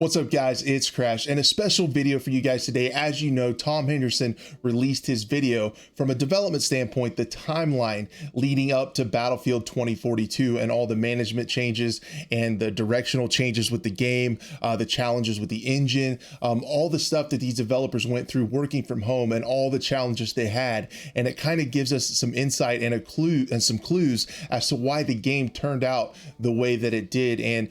What's up, guys? It's Crash, and a special video for you guys today. As you know, Tom Henderson released his video from a development standpoint, the timeline leading up to Battlefield 2042 and all the management changes and the directional changes with the game, the challenges with the engine, all the stuff that these developers went through working from home and all the challenges they had. And it kind of gives us some insight and a clue and some clues as to why the game turned out the way that it did. And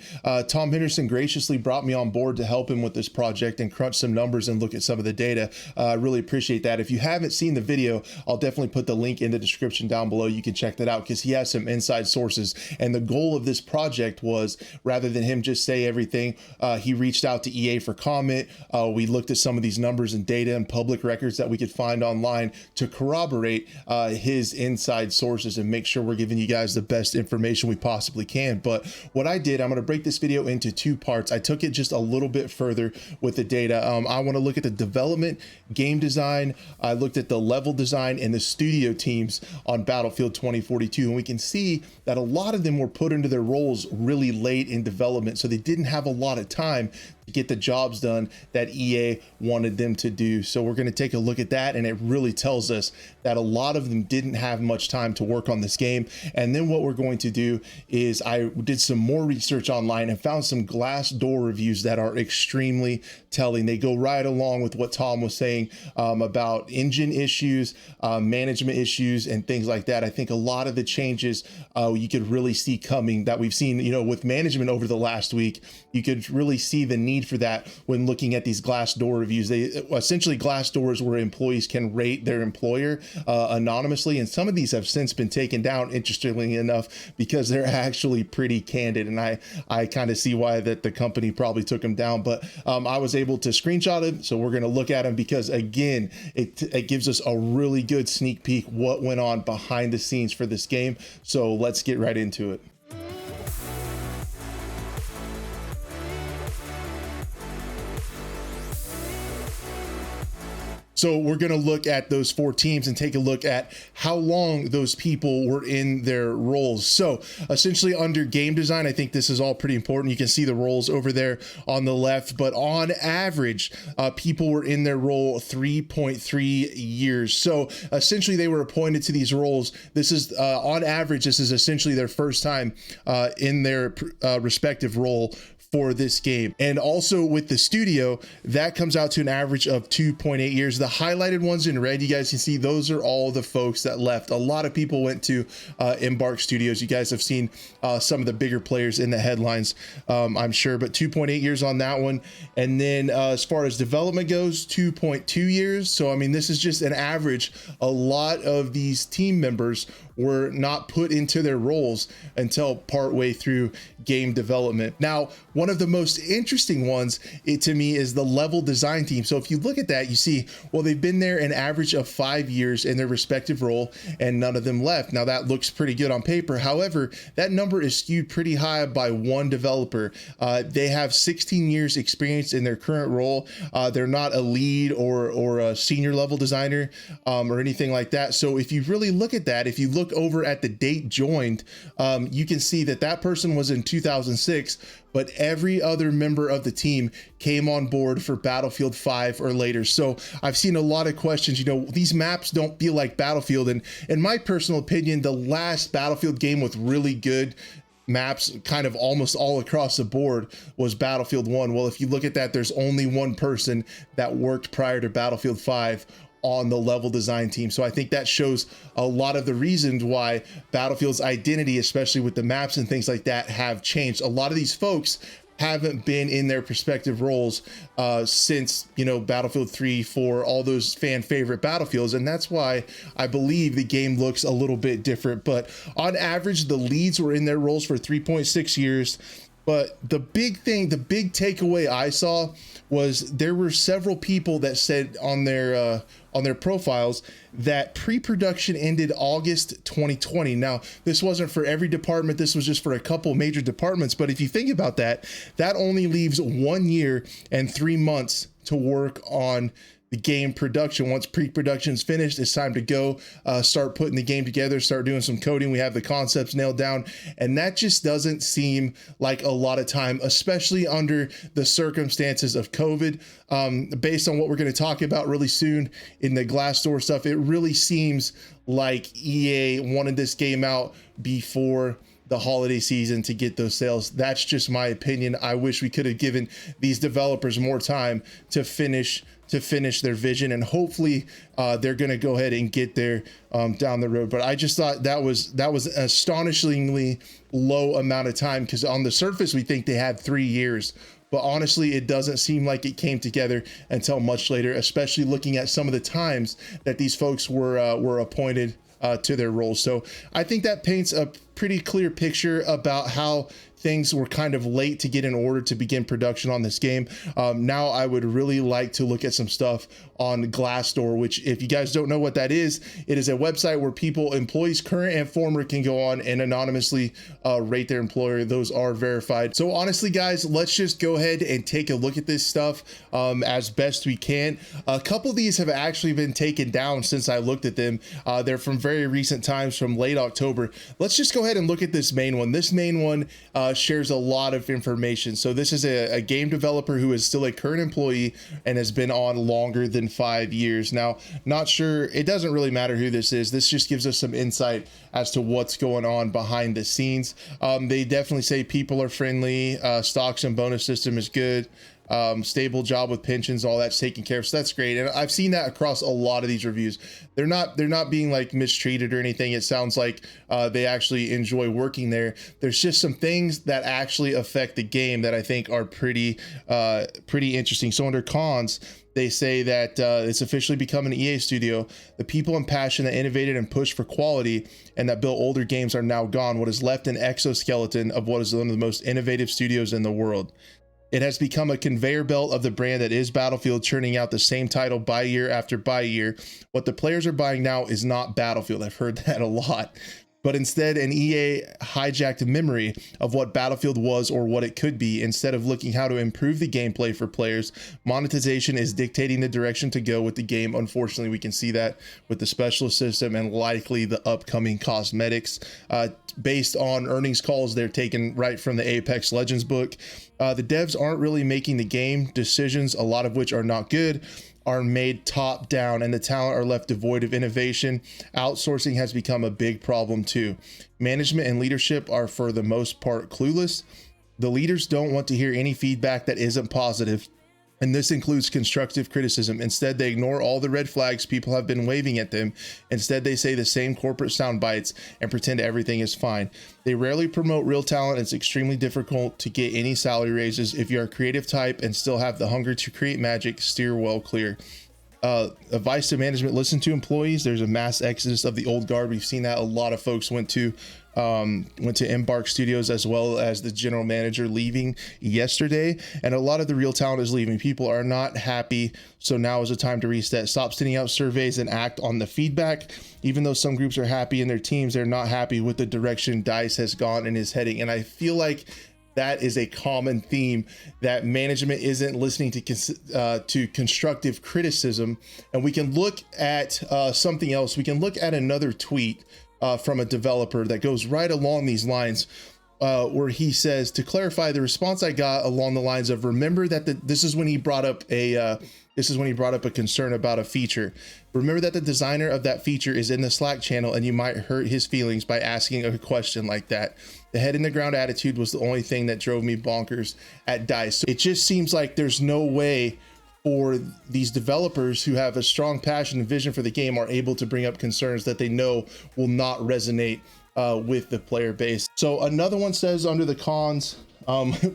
Tom Henderson graciously brought me on board to help him with this project and crunch some numbers and look at some of the data. I really appreciate that. If you haven't seen the video, I'll definitely put the link in the description down below. You can check that out because he has some inside sources. And the goal of this project was, rather than him just say everything, he reached out to EA for comment. We looked at some of these numbers and data and public records that we could find online to corroborate his inside sources and make sure we're giving you guys the best information we possibly can. But what I did, I'm going to break this video into two parts. I took it just a little bit further with the data. I want to look at the development, game design. I looked at the level design and the studio teams on Battlefield 2042, and we can see that a lot of them were put into their roles really late in development, so they didn't have a lot of time to get the jobs done that EA wanted them to do. So we're going to take a look at that, and it really tells us that a lot of them didn't have much time to work on this game. And then what we're going to do is I did some more research online and found some Glassdoor reviews that are extremely telling. They go right along with what Tom was saying about engine issues, management issues, and things like that. I think a lot of the changes you could really see coming that we've seen, with management over the last week. You could really see the need for that when looking at these Glassdoor reviews. They essentially, Glassdoor is where employees can rate their employer anonymously, and some of these have since been taken down, interestingly enough, because they're actually pretty candid, and I kind of see why that the company probably took them down. But I was able to screenshot it, so we're going to look at them because, again, it gives us a really good sneak peek what went on behind the scenes for this game. So let's get right into it. So we're going to look at those four teams and take a look at how long those people were in their roles. So essentially, under game design, I think this is all pretty important. You can see the roles over there on the left, but on average, people were in their role 3.3 years. So essentially, they were appointed to these roles. This is on average, this is essentially their first time in their respective role for this game. And also with the studio, that comes out to an average of 2.8 years. The highlighted ones in red, you guys can see those are all the folks that left. A lot of people went to Embark Studios. You guys have seen some of the bigger players in the headlines, I'm sure, but 2.8 years on that one. And then as far as development goes, 2.2 years. So I mean, this is just an average. A lot of these team members were not put into their roles until partway through game development. Now, one of the most interesting ones to me is the level design team. So if you look at that, you see, well, they've been there an average of 5 years in their respective role and none of them left. Now that looks pretty good on paper. However, that number is skewed pretty high by one developer. They have 16 years experience in their current role. They're not a lead or a senior level designer or anything like that. So if you really look at that, if you look over at the date joined, you can see that that person was in 2006, but every other member of the team came on board for Battlefield 5 or later. So I've seen a lot of questions, these maps don't feel like Battlefield. And in my personal opinion, the last Battlefield game with really good maps kind of almost all across the board was Battlefield 1. Well, if you look at that, there's only one person that worked prior to Battlefield 5 on the level design team. So I think that shows a lot of the reasons why Battlefield's identity, especially with the maps and things like that, have changed. A lot of these folks haven't been in their respective roles since, Battlefield 3, 4, all those fan favorite Battlefields. And that's why I believe the game looks a little bit different. But on average, the leads were in their roles for 3.6 years. But the big thing, the big takeaway I saw was there were several people that said on their profiles that pre-production ended August 2020. Now, this wasn't for every department. This was just for a couple major departments. But if you think about that, that only leaves 1 year and 3 months to work on the game production. Once pre-production is finished, it's time to go start putting the game together, start doing some coding. We have the concepts nailed down, and that just doesn't seem like a lot of time, especially under the circumstances of COVID. Based on what we're going to talk about really soon in the Glassdoor stuff, it really seems like EA wanted this game out before the holiday season to get those sales. That's just my opinion. I wish we could have given these developers more time to finish their vision, and hopefully they're going to go ahead and get there down the road. But I just thought that was an astonishingly low amount of time, because on the surface we think they had 3 years, but honestly it doesn't seem like it came together until much later, especially looking at some of the times that these folks were appointed to their roles. So I think that paints a pretty clear picture about how things were kind of late to get in order to begin production on this game. Now I would really like to look at some stuff on Glassdoor, which, if you guys don't know what that is, it is a website where employees current and former, can go on and anonymously rate their employer. Those are verified. So honestly guys, let's just go ahead and take a look at this stuff as best we can. A couple of these have actually been taken down since I looked at them. They're from very recent times, from late October. Let's just go ahead and look at this main one. This main one shares a lot of information. So this is a game developer who is still a current employee and has been on longer than 5 years. Now, not sure, it doesn't really matter who this is. This just gives us some insight as to what's going on behind the scenes. They definitely say people are friendly, stocks and bonus system is good. Stable job with pensions, all that's taken care of. So that's great. And I've seen that across a lot of these reviews. They're not being like mistreated or anything. It sounds like they actually enjoy working there. There's just some things that actually affect the game that I think are pretty interesting. So under cons, they say that it's officially become an EA studio. The people and passion that innovated and pushed for quality and that built older games are now gone. What is left an exoskeleton of what is one of the most innovative studios in the world. It has become a conveyor belt of the brand that is Battlefield, churning out the same title by year after by year. What the players are buying now is not Battlefield. I've heard that a lot. But instead, an EA hijacked memory of what Battlefield was or what it could be. Instead of looking how to improve the gameplay for players, monetization is dictating the direction to go with the game. Unfortunately, we can see that with the specialist system and likely the upcoming cosmetics. Based on earnings calls they're taken right from the Apex Legends book. The devs aren't really making the game decisions, a lot of which are not good, are made top down, and the talent are left devoid of innovation. Outsourcing has become a big problem too. Management and leadership are for the most part clueless. The leaders don't want to hear any feedback that isn't positive, and this includes constructive criticism. Instead, they ignore all the red flags people have been waving at them. Instead, they say the same corporate sound bites and pretend everything is fine. They rarely promote real talent. It's extremely difficult to get any salary raises. If you are a creative type and still have the hunger to create magic, steer well clear. Advice to management: listen to employees. There's a mass exodus of the old guard. We've seen that. A lot of folks went to Embark Studios, as well as the general manager leaving yesterday, and a lot of the real talent is leaving. People are not happy, so now is the time to reset. Stop sending out surveys and act on the feedback. Even though some groups are happy in their teams, they're not happy with the direction DICE has gone and is heading. And I feel like that is a common theme, that management isn't listening to constructive criticism. And we can look at something else. We can look at another tweet from a developer that goes right along these lines, where he says, to clarify, the response I got along the lines of, remember that this is when he brought up a concern about a feature. Remember that the designer of that feature is in the Slack channel, and you might hurt his feelings by asking a question like that. The head in the ground attitude was the only thing that drove me bonkers at DICE. So it just seems like there's no way for these developers who have a strong passion and vision for the game are able to bring up concerns that they know will not resonate with the player base. So another one says under the cons,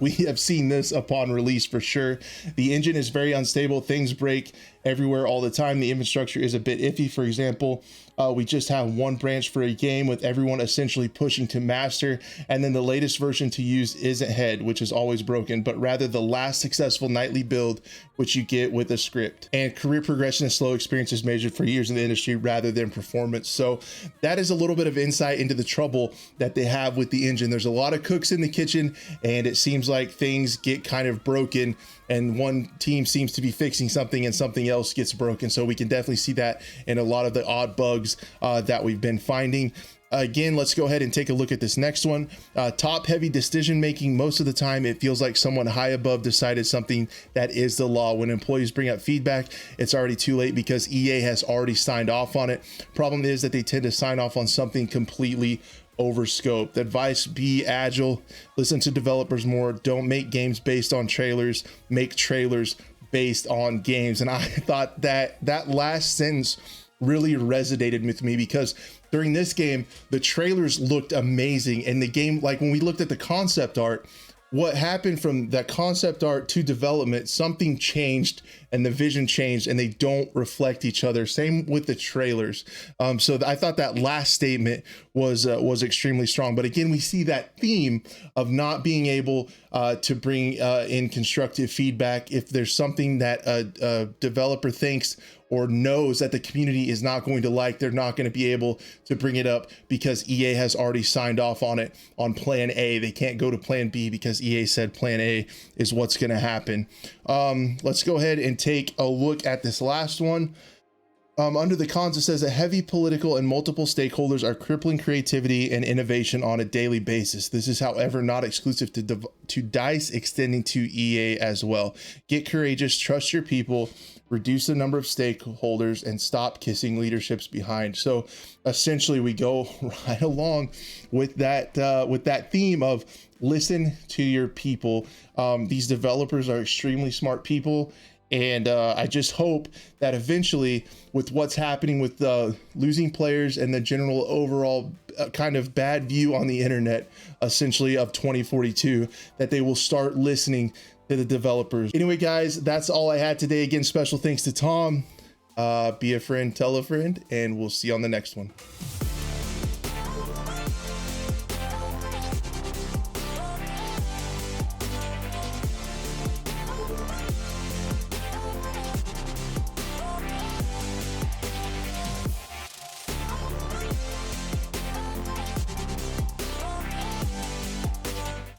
we have seen this upon release for sure. The engine is very unstable. Things break everywhere all the time. The infrastructure is a bit iffy. For example, We just have one branch for a game with everyone essentially pushing to master, and then the latest version to use isn't head, which is always broken, but rather the last successful nightly build, which you get with a script. And career progression is slow experiences measured for years in the industry rather than performance. So that is a little bit of insight into the trouble that they have with the engine. There's a lot of cooks in the kitchen, and it seems like things get kind of broken, and one team seems to be fixing something and something else gets broken. So we can definitely see that in a lot of the odd bugs that we've been finding. Again, let's go ahead and take a look at this next one. Top heavy decision making. Most of the time it feels like someone high above decided something that is the law. When employees bring up feedback, it's already too late because EA has already signed off on it. Problem is that they tend to sign off on something completely overscoped. Advice: be agile, listen to developers more, don't make games based on trailers, make trailers based on games. And I thought that last sentence really resonated with me, because during this game the trailers looked amazing, and the game, like when we looked at the concept art, what happened from that concept art to development, something changed and the vision changed, and they don't reflect each other. Same with the trailers. So I thought that last statement was extremely strong. But again, we see that theme of not being able to bring in constructive feedback. If there's something that a developer thinks or knows that the community is not going to like, they're not going to be able to bring it up because EA has already signed off on it on plan A. They can't go to plan B because EA said plan A is what's going to happen. Let's go ahead and take a look at this last one. Under the cons, it says that heavy political and multiple stakeholders are crippling creativity and innovation on a daily basis. This is, however, not exclusive to DICE, extending to EA as well. Get courageous, trust your people, reduce the number of stakeholders, and stop kissing leaderships behind. So essentially we go right along with that theme of listen to your people. These developers are extremely smart people, and I just hope that eventually, with what's happening with losing players and the general overall kind of bad view on the internet, essentially, of 2042, that they will start listening to the developers. Anyway, guys, that's all I had today. Again, special thanks to Tom. Be a friend, tell a friend, and we'll see you on the next one.